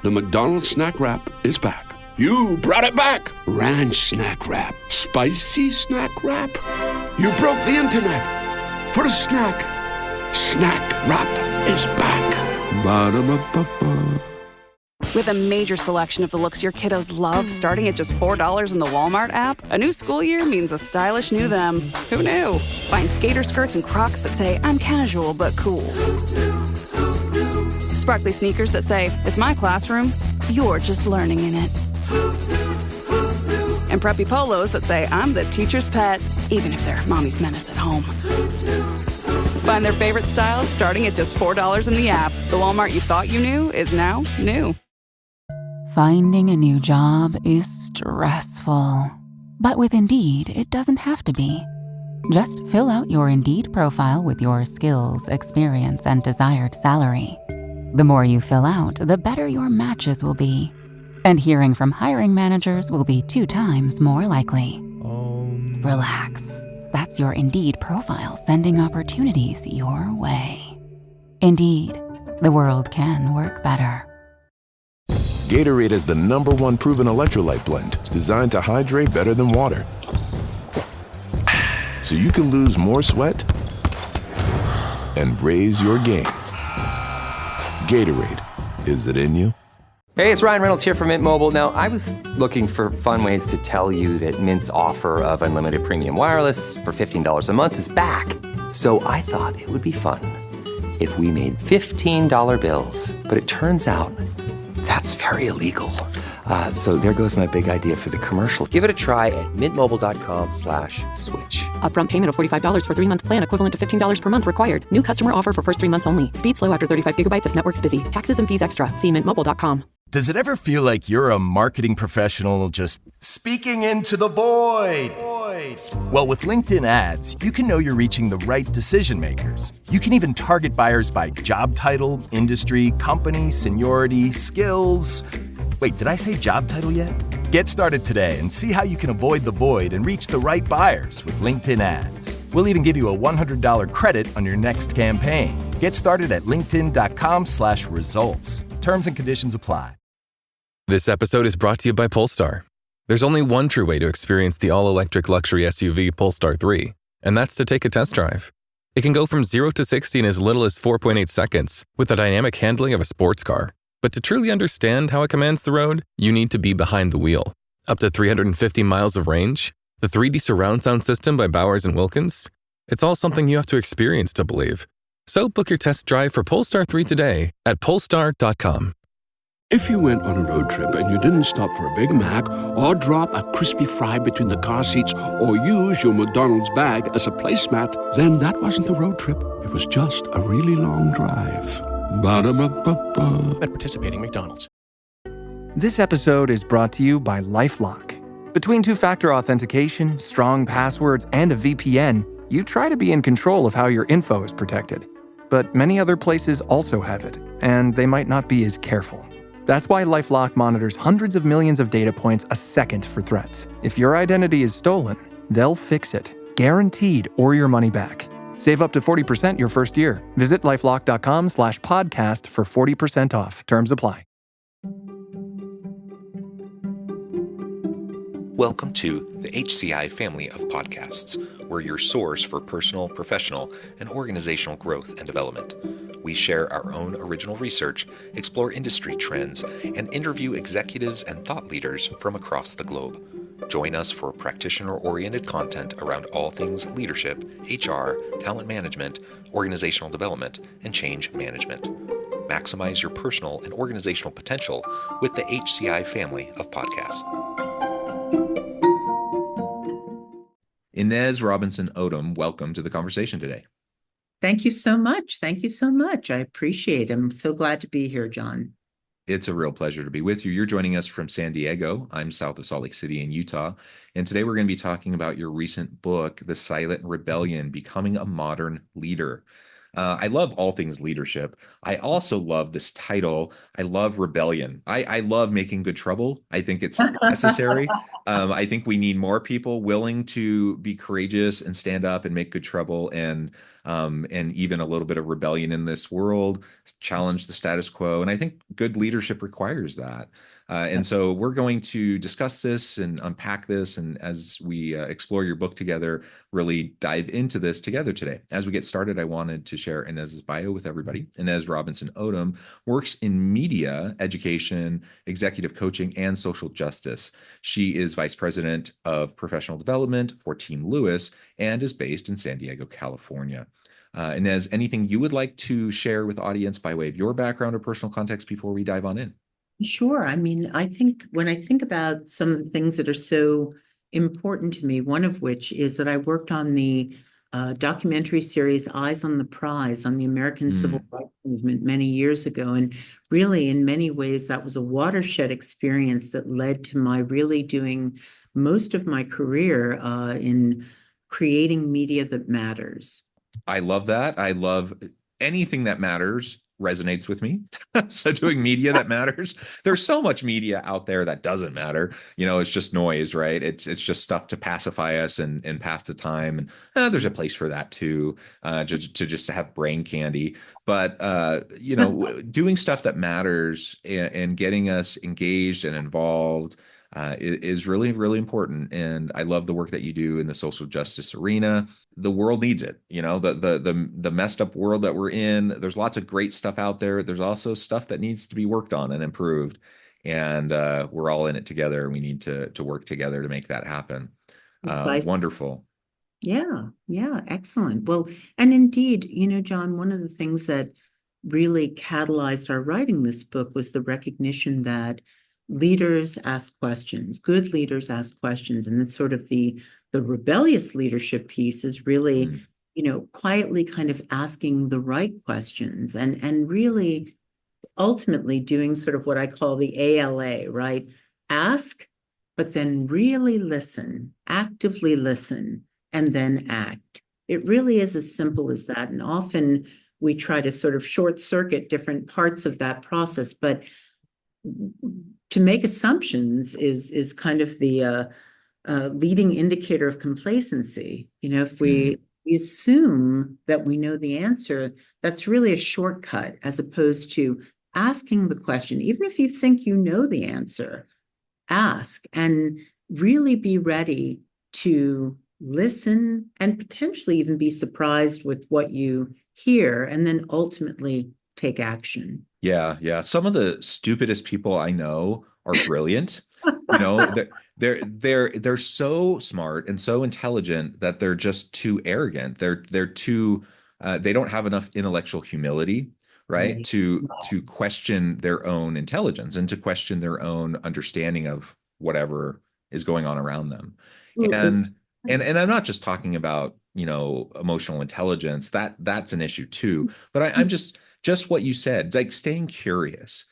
The McDonald's snack wrap is back. You brought it back. Ranch snack wrap. Spicy snack wrap. You broke the internet. For a snack. Snack wrap is back. Ba-da-ba-ba-ba. With a major selection of the looks your kiddos love starting at just $4 in the Walmart app, a new school year means a stylish new them. Who knew? Find skater skirts and Crocs that say, I'm casual but cool. Sparkly sneakers that say, it's my classroom, you're just learning in it. And preppy polos that say, I'm the teacher's pet, even if they're mommy's menace at home. Find their favorite styles starting at just $4 in the app. The Walmart you thought you knew is now new. Finding a new job is stressful. But with Indeed, it doesn't have to be. Just fill out your Indeed profile with your skills, experience, and desired salary. The more you fill out, the better your matches will be. And hearing from hiring managers will be 2 times more likely. Relax. That's your Indeed profile sending opportunities your way. Indeed, the world can work better. Gatorade is the #1 proven electrolyte blend designed to hydrate better than water. So you can lose more sweat and raise your game. Gatorade, is it in you? Hey, it's Ryan Reynolds here from Mint Mobile. Now, I was looking for fun ways to tell you that Mint's offer of unlimited premium wireless for $15 a month is back. So I thought it would be fun if we made $15 bills. But it turns out that's very illegal. So there goes my big idea for the commercial. Give it a try at mintmobile.com/switch. Upfront payment of $45 for 3-month plan, equivalent to $15 per month required. New customer offer for first 3 months only. Speed slow after 35 gigabytes if network's busy. Taxes and fees extra. See mintmobile.com. Does it ever feel like you're a marketing professional just speaking into the void? Well, with LinkedIn ads, you can know you're reaching the right decision makers. You can even target buyers by job title, industry, company, seniority, skills. Wait, did I say job title yet? Get started today and see how you can avoid the void and reach the right buyers with LinkedIn ads. We'll even give you a $100 credit on your next campaign. Get started at linkedin.com/results. Terms and conditions apply. This episode is brought to you by Polestar. There's only one true way to experience the all-electric luxury SUV Polestar 3, and that's to take a test drive. It can go from 0 to 60 in as little as 4.8 seconds with the dynamic handling of a sports car. But to truly understand how it commands the road, you need to be behind the wheel. Up to 350 miles of range, the 3D surround sound system by Bowers & Wilkins. It's all something you have to experience to believe. So book your test drive for Polestar 3 today at polestar.com. If you went on a road trip and you didn't stop for a Big Mac or drop a crispy fry between the car seats or use your McDonald's bag as a placemat, then that wasn't a road trip. It was just a really long drive. Ba-da-ba-ba-ba. At participating McDonald's. This episode is brought to you by LifeLock. Between two-factor authentication, strong passwords, and a VPN, you try to be in control of how your info is protected. But many other places also have it, and they might not be as careful. That's why LifeLock monitors hundreds of millions of data points a second for threats. If your identity is stolen, they'll fix it, guaranteed, or your money back. Save up to 40% your first year. Visit lifelock.com/podcast for 40% off. Terms apply. Welcome to the HCI family of podcasts. We're your source for personal, professional, and organizational growth and development. We share our own original research, explore industry trends, and interview executives and thought leaders from across the globe. Join us for practitioner-oriented content around all things leadership, HR, talent management, organizational development, and change management. Maximize your personal and organizational potential with the HCI family of podcasts. Inez Robinson-Odom, welcome to the conversation today. Thank you so much. Thank you so much. I appreciate it. I'm so glad to be here, John. It's a real pleasure to be with you. You're joining us from San Diego. I'm south of Salt Lake City in Utah. And today we're going to be talking about your recent book, The Silent Rebellion, Becoming a Modern Leader. I love all things leadership. I also love this title. I love rebellion. I love making good trouble. I think it's necessary. I think we need more people willing to be courageous and stand up and make good trouble. And and even a little bit of rebellion in this world, challenge the status quo. And I think good leadership requires that. And so we're going to discuss this and unpack this. And as we explore your book together, really dive into this together today. As we get started, I wanted to share Inez's bio with everybody. Inez Robinson-Odom works in media, education, executive coaching, and social justice. She is vice president of professional development for Team Lewis and is based in San Diego, California. Inez, anything you would like to share with the audience by way of your background or personal context before we dive on in? Sure. I mean, I think when I think about some of the things that are so important to me, one of which is that I worked on the documentary series Eyes on the Prize on the American Civil Rights Movement many years ago. And really, in many ways, that was a watershed experience that led to my really doing most of my career in creating media that matters. I love that. I love anything that matters resonates with me. So doing media that matters. There's so much media out there that doesn't matter. It's just noise, right? It's just stuff to pacify us and pass the time. And there's a place for that too, to have brain candy. But doing stuff that matters and getting us engaged and involved is really, really important. And I love the work that you do in the social justice arena. The world needs it. The messed up world that we're in, there's lots of great stuff out there. There's also stuff that needs to be worked on and improved. And we're all in it together. We need to work together to make that happen. Wonderful. Yeah, excellent. Well, and indeed, John, one of the things that really catalyzed our writing this book was the recognition that leaders ask questions, good leaders ask questions. And it's sort of the rebellious leadership piece is really, quietly kind of asking the right questions and really ultimately doing sort of what I call the ALA, right? Ask, but then really listen, actively listen, and then act. It really is as simple as that. And often we try to sort of short circuit different parts of that process, but to make assumptions is kind of the leading indicator of complacency. If we assume that we know the answer, that's really a shortcut as opposed to asking the question. Even if you think you know the answer, ask and really be ready to listen and potentially even be surprised with what you hear and then ultimately take action. Yeah. Some of the stupidest people I know are brilliant. They're so smart and so intelligent that they're just too arrogant. They're too they don't have enough intellectual humility, right? To question their own intelligence and to question their own understanding of whatever is going on around them. And I'm not just talking about, emotional intelligence. That's an issue too. But I'm just what you said, like staying curious.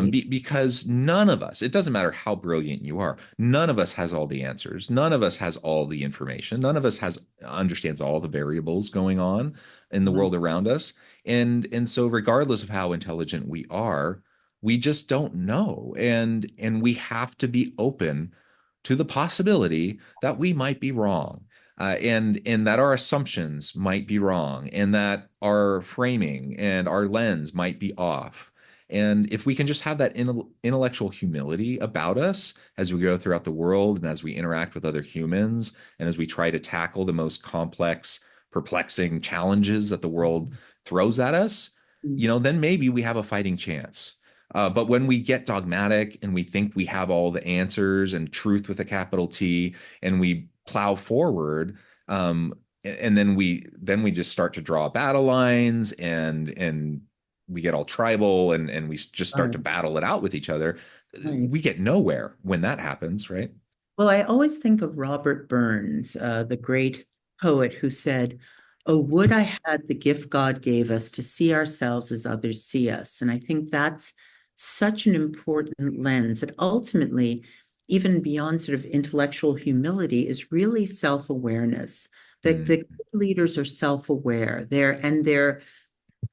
Because none of us, it doesn't matter how brilliant you are, none of us has all the answers. None of us has all the information. None of us understands all the variables going on in the world around us. And so regardless of how intelligent we are, we just don't know. And we have to be open to the possibility that we might be wrong. And that our assumptions might be wrong, and that our framing and our lens might be off. And if we can just have that intellectual humility about us as we go throughout the world and as we interact with other humans and as we try to tackle the most complex, perplexing challenges that the world throws at us, then maybe we have a fighting chance. But when we get dogmatic and we think we have all the answers and truth with a capital T, and we plow forward, and then we just start to draw battle lines and we get all tribal and we just start to battle it out with each other. We get nowhere when that happens, right? Well, I always think of Robert Burns, the great poet who said, "Oh, would I had the gift God gave us to see ourselves as others see us." And I think that's such an important lens that ultimately, even beyond sort of intellectual humility, is really self-awareness. That the leaders are self-aware. They're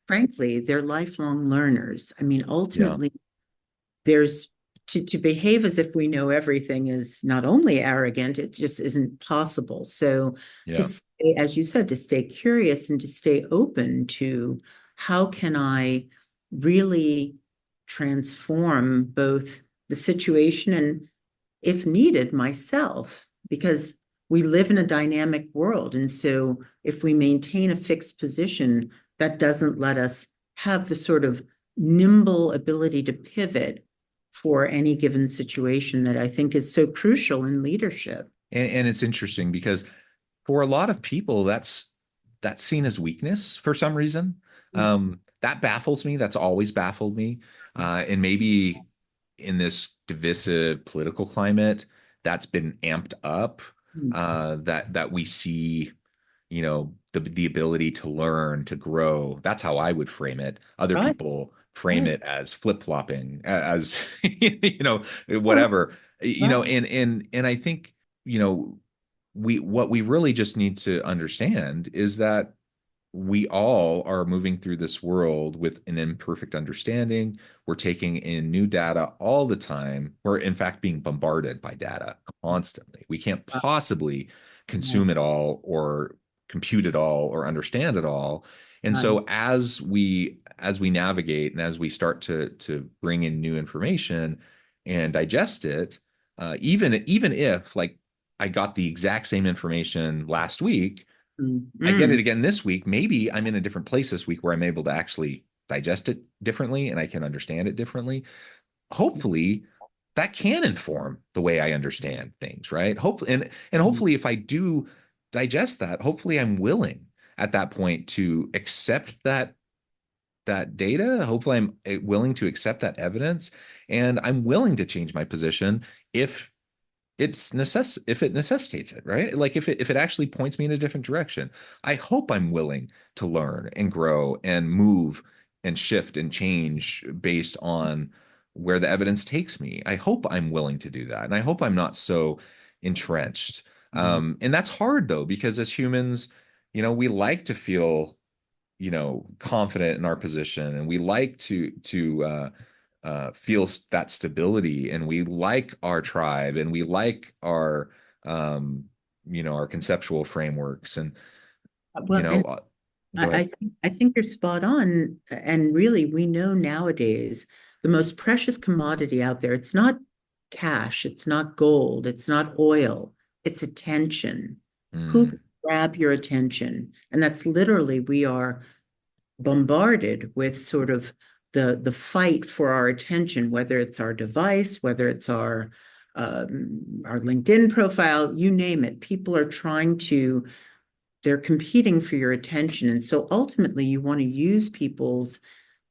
frankly, they're lifelong learners. I mean, ultimately, there's to behave as if we know everything is not only arrogant, it just isn't possible. So to stay, as you said, to stay curious and to stay open to how can I really transform both the situation and, if needed, myself, because we live in a dynamic world. And so if we maintain a fixed position, that doesn't let us have the sort of nimble ability to pivot for any given situation that I think is so crucial in leadership. And it's interesting because for a lot of people, that's seen as weakness for some reason. That baffles me. That's always baffled me. And maybe in this divisive political climate, that's been amped up. That we see, the ability to learn, to grow. That's how I would frame it. Other people frame it as flip-flopping, as whatever. And I think, what we really just need to understand is that we all are moving through this world with an imperfect understanding. We're taking in new data all the time. We're, in fact, being bombarded by data constantly. We can't possibly consume it all or compute it all or understand it all. And so as we navigate and as we start to bring in new information and digest it, even if, like, I got the exact same information last week, I get it again this week. Maybe I'm in a different place this week where I'm able to actually digest it differently and I can understand it differently. Hopefully that can inform the way I understand things, right? Hopefully, and hopefully if I do digest that, hopefully I'm willing at that point to accept that data. Hopefully I'm willing to accept that evidence, and I'm willing to change my position if it necessitates it, right? Like if it actually points me in a different direction. I hope I'm willing to learn and grow and move and shift and change based on where the evidence takes me. I hope I'm willing to do that. And I hope I'm not so entrenched. And that's hard though, because as humans, we like to feel, confident in our position, and we like to feel that stability, and we like our tribe, and we like our our conceptual frameworks, and Well, go ahead. I think you're spot on. And really, we know nowadays the most precious commodity out there, it's not cash, it's not gold, it's not oil, it's attention. Who can grab your attention? And that's literally, we are bombarded with sort of the fight for our attention, whether it's our device, whether it's our LinkedIn profile, you name it. People are they're competing for your attention. And so ultimately you want to use people's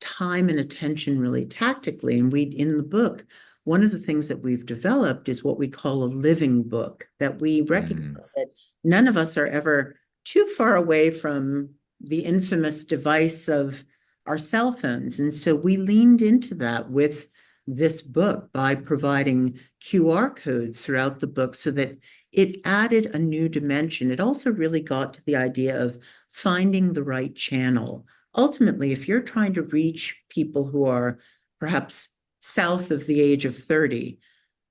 time and attention really tactically. And in the book, one of the things that we've developed is what we call a living book, that we recognize that none of us are ever too far away from the infamous device of our cell phones. And so we leaned into that with this book by providing QR codes throughout the book so that it added a new dimension. It also really got to the idea of finding the right channel. Ultimately, if you're trying to reach people who are perhaps south of the age of 30,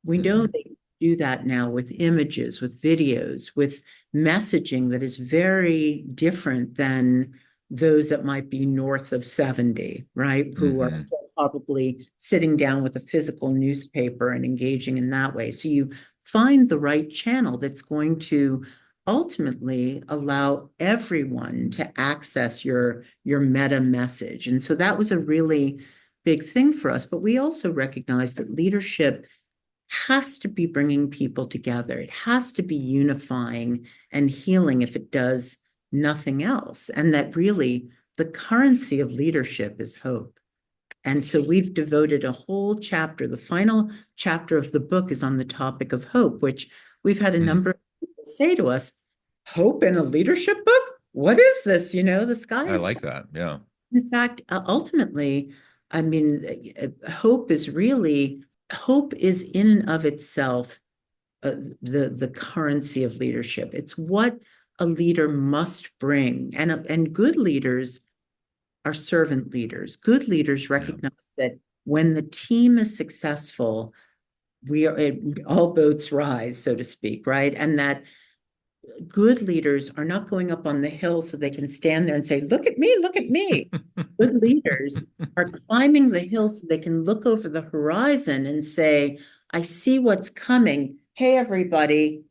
we know they do that now with images, with videos, with messaging that is very different than those that might be north of 70, right? Who are still probably sitting down with a physical newspaper and engaging in that way. So you find the right channel that's going to ultimately allow everyone to access your meta message. And so that was a really big thing for us. But we also recognize that leadership has to be bringing people together. It has to be unifying and healing if it does nothing else. And that really the currency of leadership is hope. And so we've devoted a whole chapter. The final chapter of the book is on the topic of hope, which we've had a number of people say to us, hope in a leadership book? What is this? The sky is... I like that. Yeah. In fact, ultimately, I mean, hope is in and of itself the currency of leadership. It's what a leader must bring. And good leaders are servant leaders. Good leaders recognize that when the team is successful, all boats rise, so to speak, right? And that good leaders are not going up on the hill so they can stand there and say, look at me, look at me. Good leaders are climbing the hill so they can look over the horizon and say, I see what's coming. Hey, everybody,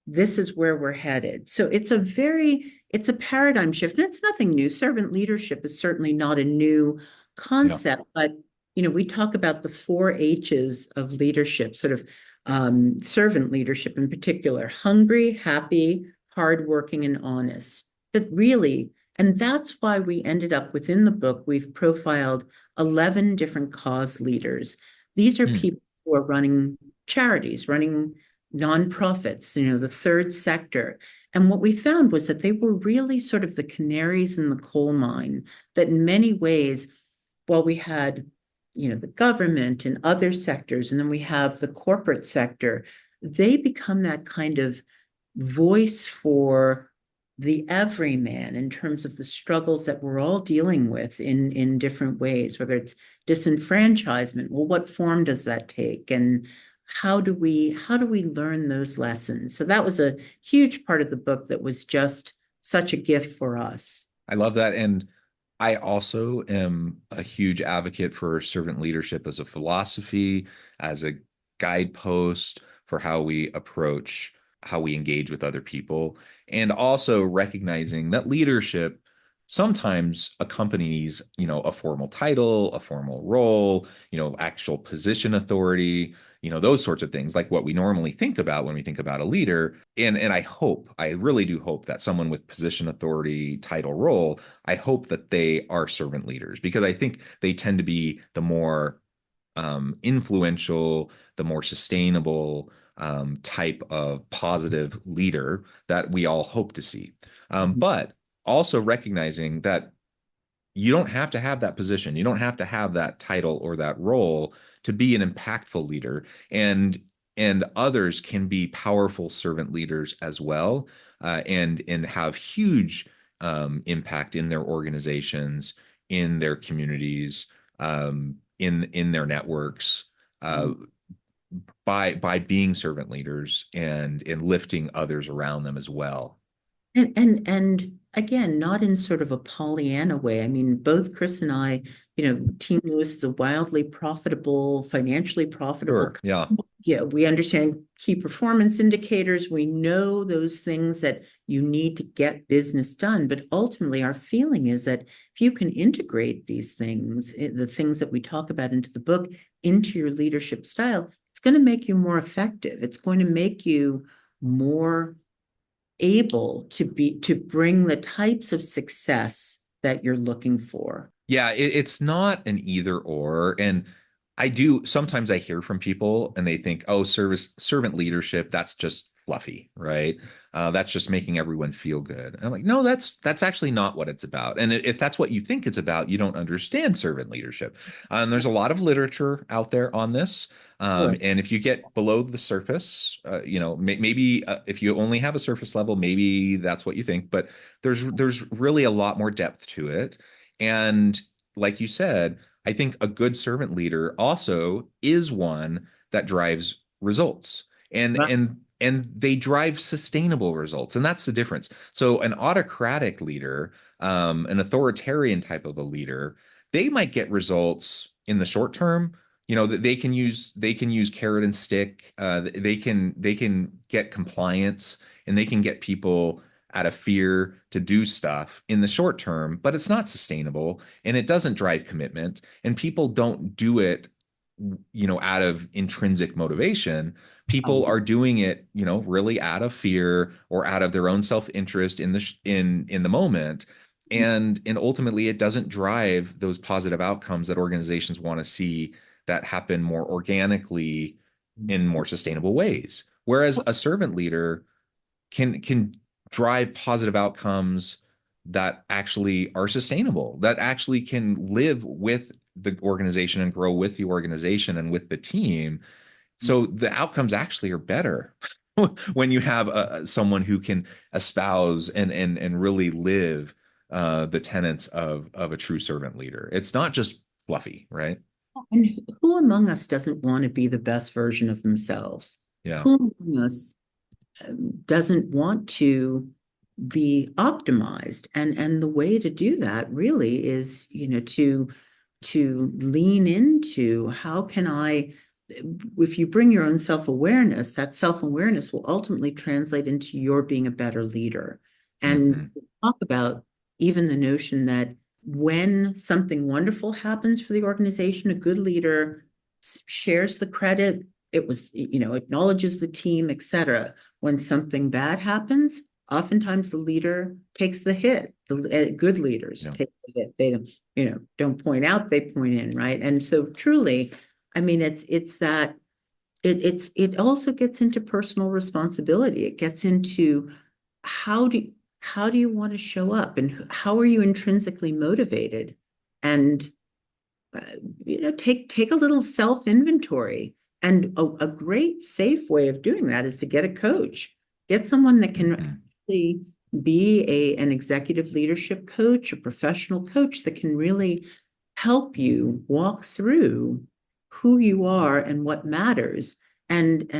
this is where we're headed. So it's a paradigm shift, and it's nothing new. Servant leadership is certainly not a new concept, but we talk about the 4 H's of leadership, sort of servant leadership in particular: hungry, happy, hardworking, and honest. That really, and that's why we ended up within the book, we've profiled 11 different cause leaders. These are people who are running charities, running nonprofits, the third sector. And what we found was that they were really sort of the canaries in the coal mine, that in many ways, while we had, the government and other sectors, and then we have the corporate sector, they become that kind of voice for the everyman in terms of the struggles that we're all dealing with in different ways, whether it's disenfranchisement. Well, what form does that take? And how do we learn those lessons? So that was a huge part of the book that was just such a gift for us. I love that. And I also am a huge advocate for servant leadership as a philosophy, as a guidepost for how we approach, how we engage with other people, and also recognizing that leadership sometimes accompanies, a formal title, a formal role, actual position authority, those sorts of things, like what we normally think about when we think about a leader. And I really do hope that someone with position authority, title, role, I hope that they are servant leaders, because I think they tend to be the more influential, the more sustainable type of positive leader that we all hope to see. But also recognizing that you don't have to have that position, you don't have to have that title or that role to be an impactful leader, and others can be powerful servant leaders as well, and have huge impact in their organizations, in their communities, in their networks, by being servant leaders and lifting others around them as well. And again, not in sort of a Pollyanna way. I mean, both Chris and I, Team Lewis is a wildly profitable, financially profitable. Sure. Yeah. Yeah, we understand key performance indicators. We know those things that you need to get business done. But ultimately, our feeling is that if you can integrate these things, the things that we talk about into the book, into your leadership style, it's going to make you more effective. It's going to make you more able to bring the types of success that you're looking for. Yeah, it's not an either or. And sometimes I hear from people and they think, oh, servant leadership, that's just fluffy, right? That's just making everyone feel good. And I'm like, no, that's actually not what it's about. And if that's what you think it's about, you don't understand servant leadership. And there's a lot of literature out there on this. And if you get below the surface, maybe if you only have a surface level, maybe that's what you think. But there's really a lot more depth to it. And like you said, I think a good servant leader also is one that drives results, and they drive sustainable results. And that's the difference. So an autocratic leader, an authoritarian type of a leader, they might get results in the short term. That they can use carrot and stick. They can get compliance, and they can get people out of fear to do stuff in the short term, but it's not sustainable, and it doesn't drive commitment, and people don't do it, out of intrinsic motivation. People are doing it, really out of fear or out of their own self-interest in the moment. And ultimately it doesn't drive those positive outcomes that organizations want to see, that happen more organically in more sustainable ways. Whereas a servant leader can drive positive outcomes that actually are sustainable, that actually can live with the organization and grow with the organization and with the team. So the outcomes actually are better when you have someone who can espouse and really live the tenets of a true servant leader. It's not just fluffy, right? And who among us doesn't want to be the best version of themselves? Yeah. Who among us doesn't want to be optimized? And the way to do that really is, to lean into how can I, if you bring your own self-awareness, that self-awareness will ultimately translate into your being a better leader. And talk about even the notion that when something wonderful happens for the organization, a good leader shares the credit. It was, acknowledges the team, etc. When something bad happens, oftentimes the leader takes the hit. The good leaders take the hit. They don't point out, they point in, right? And so truly, I mean, it's that it also gets into personal responsibility. It gets into how do you want to show up, and how are you intrinsically motivated? And take a little self-inventory. And a great safe way of doing that is to get a coach, get someone that can actually be an executive leadership coach, a professional coach that can really help you walk through who you are and what matters. And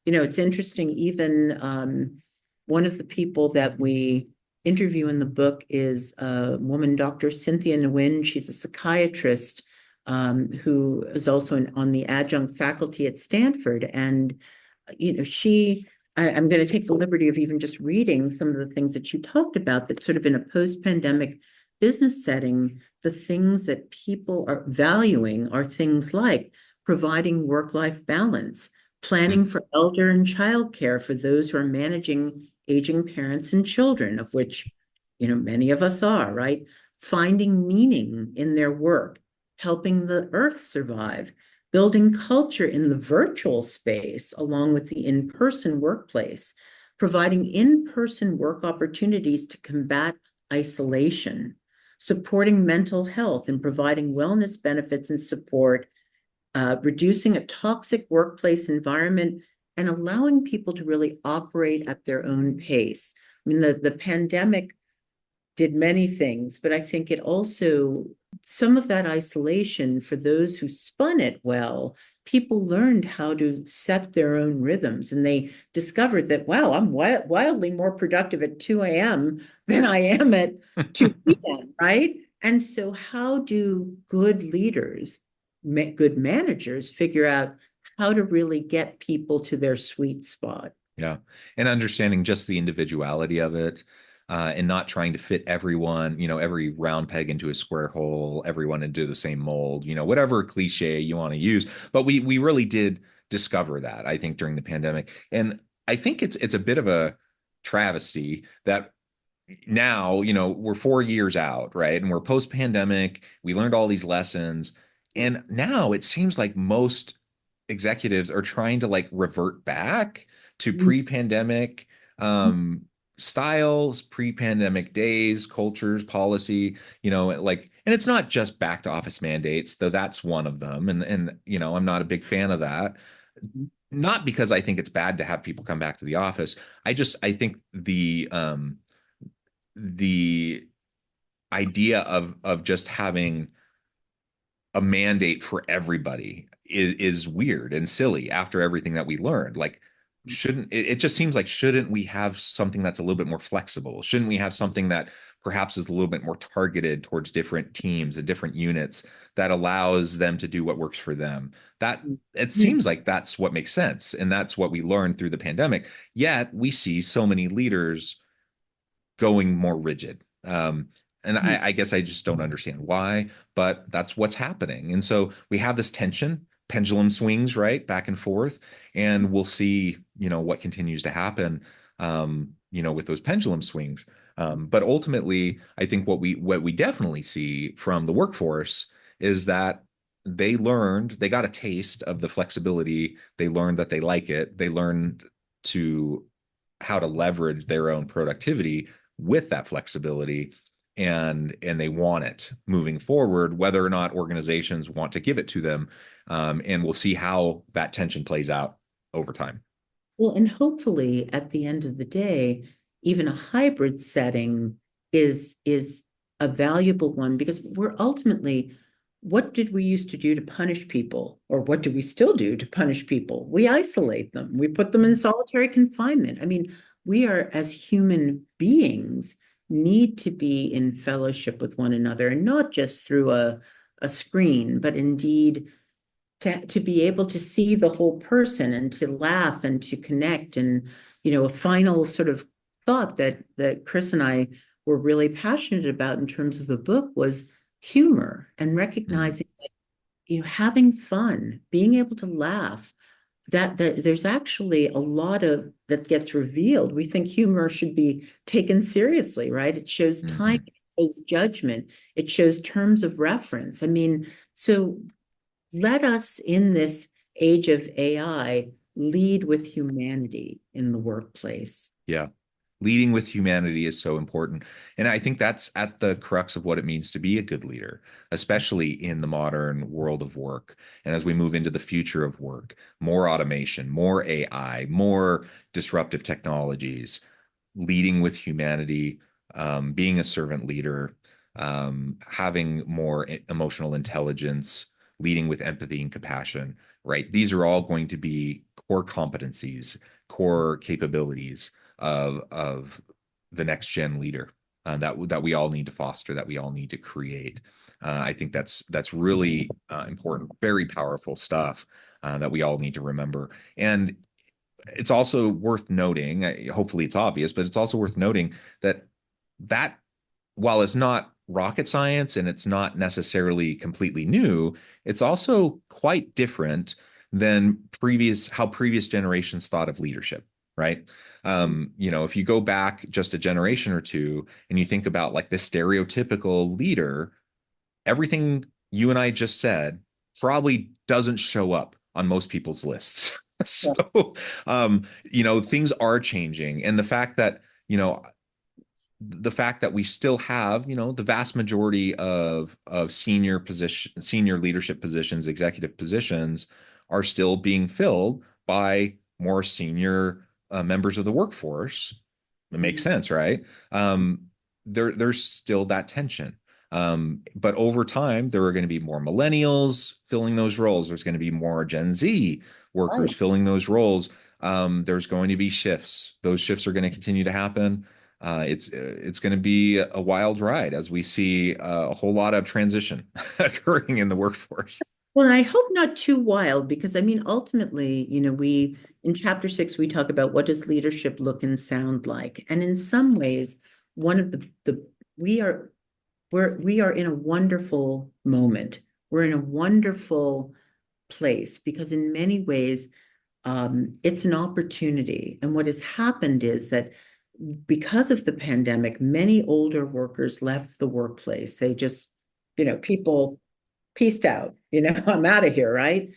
it's interesting, even one of the people that we interview in the book is a woman, Dr. Cynthia Nguyen. She's a psychiatrist who is also on the adjunct faculty at Stanford. And, I'm going to take the liberty of even just reading some of the things that you talked about, that sort of in a post-pandemic business setting, the things that people are valuing are things like providing work-life balance, planning for elder and childcare for those who are managing aging parents and children, of which, many of us are, right? Finding meaning in their work, helping the earth survive, building culture in the virtual space along with the in-person workplace, providing in-person work opportunities to combat isolation, supporting mental health and providing wellness benefits and support, reducing a toxic workplace environment, and allowing people to really operate at their own pace. I mean, the pandemic did many things, but I think it also, some of that isolation, for those who spun it well, people learned how to set their own rhythms, and they discovered that, wow, I'm wildly more productive at 2 a.m. than I am at 2 p.m., right? And so how do good leaders, good managers, figure out how to really get people to their sweet spot? Yeah. And understanding just the individuality of it, and not trying to fit everyone, every round peg into a square hole, everyone into the same mold, whatever cliche you want to use. But we really did discover that, I think, during the pandemic. And I think it's a bit of a travesty that now, we're 4 years out, right? And we're post-pandemic. We learned all these lessons. And now it seems like most executives are trying to like revert back to pre-pandemic styles, pre-pandemic days, cultures, policy, and it's not just back to office mandates, though that's one of them. And I'm not a big fan of that. Not because I think it's bad to have people come back to the office. I think the idea of just having a mandate for everybody is weird and silly after everything that we learned. Like, it just seems like, shouldn't we have something that's a little bit more flexible? Shouldn't we have something that perhaps is a little bit more targeted towards different teams and different units that allows them to do what works for them? That it seems like that's what makes sense. And that's what we learned through the pandemic. Yet we see so many leaders going more rigid. And I guess I just don't understand why, but that's what's happening. And so we have this tension, pendulum swings, right, back and forth, and we'll see, what continues to happen, with those pendulum swings. But ultimately, I think what we definitely see from the workforce is that they got a taste of the flexibility. They learned that they like it. They learned how to leverage their own productivity with that flexibility, and they want it moving forward, whether or not organizations want to give it to them. And we'll see how that tension plays out over time. Well, and hopefully at the end of the day, even a hybrid setting is a valuable one, because we're ultimately, what did we used to do to punish people? Or what do we still do to punish people? We isolate them. We put them in solitary confinement. I mean, we are, as human beings, need to be in fellowship with one another, and not just through a screen, but indeed to be able to see the whole person and to laugh and to connect. And, a final sort of thought that Chris and I were really passionate about in terms of the book was humor, and recognizing that, having fun, being able to laugh, that there's actually a lot of that gets revealed. We think humor should be taken seriously, right? It shows time, it shows judgment, it shows terms of reference. I mean, so let us, in this age of AI, lead with humanity in the workplace. Yeah. Leading with humanity is so important. And I think that's at the crux of what it means to be a good leader, especially in the modern world of work. And as we move into the future of work, more automation, more AI, more disruptive technologies, leading with humanity, being a servant leader, having more emotional intelligence, leading with empathy and compassion, right? These are all going to be core competencies, core capabilities of the next gen leader that we all need to foster, that we all need to create. I think that's really important, very powerful stuff that we all need to remember. And it's also worth noting, hopefully it's obvious, but it's also worth noting that while it's not rocket science and it's not necessarily completely new, it's also quite different than how previous generations thought of leadership, right? If you go back just a generation or two and you think about like the stereotypical leader, everything you and I just said probably doesn't show up on most people's lists. So, things are changing. And the fact that we still have, the vast majority of senior leadership positions, executive positions are still being filled by more senior members of the workforce. It makes sense, right? There's still that tension. But over time, there are going to be more millennials filling those roles. There's going to be more Gen Z workers filling those roles. There's going to be shifts. Those shifts are going to continue to happen. It's going to be a wild ride as we see a whole lot of transition occurring in the workforce. Well, I hope not too wild, because I mean, ultimately, we in chapter 6, we talk about what does leadership look and sound like. And in some ways, one of we are in a wonderful moment. We're in a wonderful place because in many ways, it's an opportunity. And what has happened is that because of the pandemic, many older workers left the workplace. They just, people peaced out, I'm out of here, right?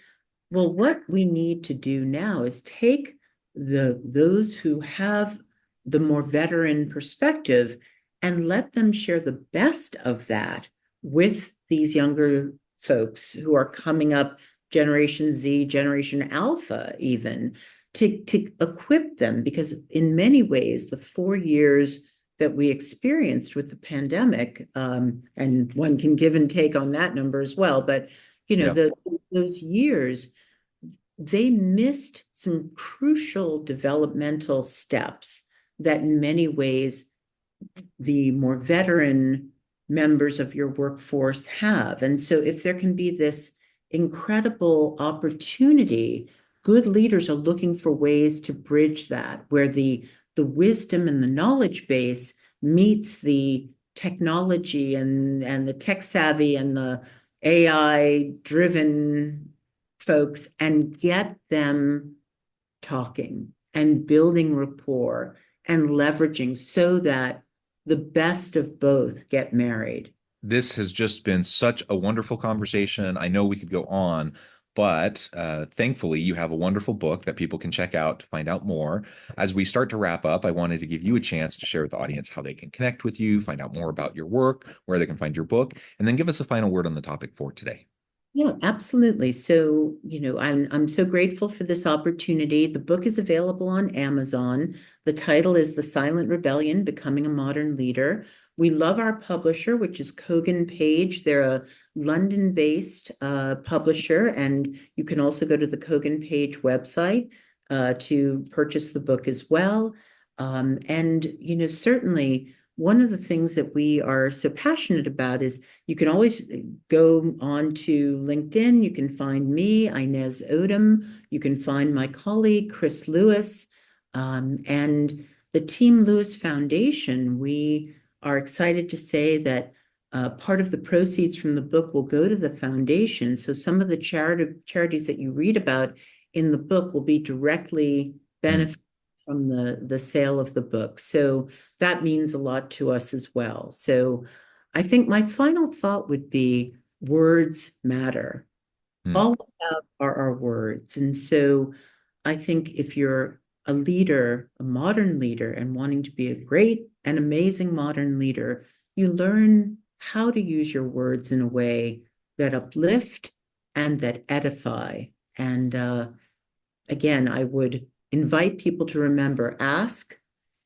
Well, what we need to do now is take those who have the more veteran perspective and let them share the best of that with these younger folks who are coming up, Generation Z, Generation Alpha, even, to equip them. Because in many ways, the 4 years that we experienced with the pandemic, and one can give and take on that number as well, but those years, they missed some crucial developmental steps that in many ways the more veteran members of your workforce have. And so if there can be this incredible opportunity, good leaders are looking for ways to bridge that, where the wisdom and the knowledge base meets the technology and the tech savvy and the AI driven folks, and get them talking and building rapport and leveraging so that the best of both get married. This has just been such a wonderful conversation. I know we could go on, but thankfully you have a wonderful book that people can check out to find out more. As we start to wrap up, I wanted to give you a chance to share with the audience how they can connect with you, find out more about your work, where they can find your book, and then give us a final word on the topic for today. Yeah, absolutely. So, I'm so grateful for this opportunity. The book is available on Amazon. The title is The Silent Rebellion, Becoming a Modern Leader. We love our publisher, which is Kogan Page. They're a London-based publisher, and you can also go to the Kogan Page website to purchase the book as well. And, certainly one of the things that we are so passionate about is you can always go on to LinkedIn. You can find me, Inez Odom. You can find my colleague, Chris Lewis, and the Team Lewis Foundation. We are excited to say that part of the proceeds from the book will go to the foundation. So some of the charities that you read about in the book will be directly benefited from the sale of the book. So that means a lot to us as well. So I think my final thought would be words matter. All we have are our words. And so I think if you're a leader, a modern leader, and wanting to be a great and amazing modern leader, you learn how to use your words in a way that uplift and that edify. And again, I would invite people to remember, ask,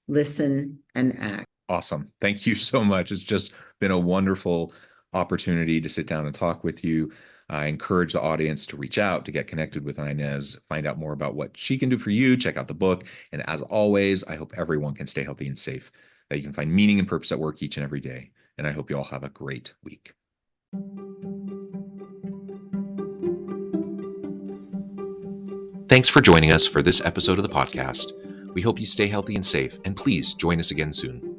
listen, and act. Awesome. Thank you so much. It's just been a wonderful opportunity to sit down and talk with you. I encourage the audience to reach out, to get connected with Inez, find out more about what she can do for you, check out the book. And as always, I hope everyone can stay healthy and safe, that you can find meaning and purpose at work each and every day. And I hope you all have a great week. Thanks for joining us for this episode of the podcast. We hope you stay healthy and safe, and please join us again soon.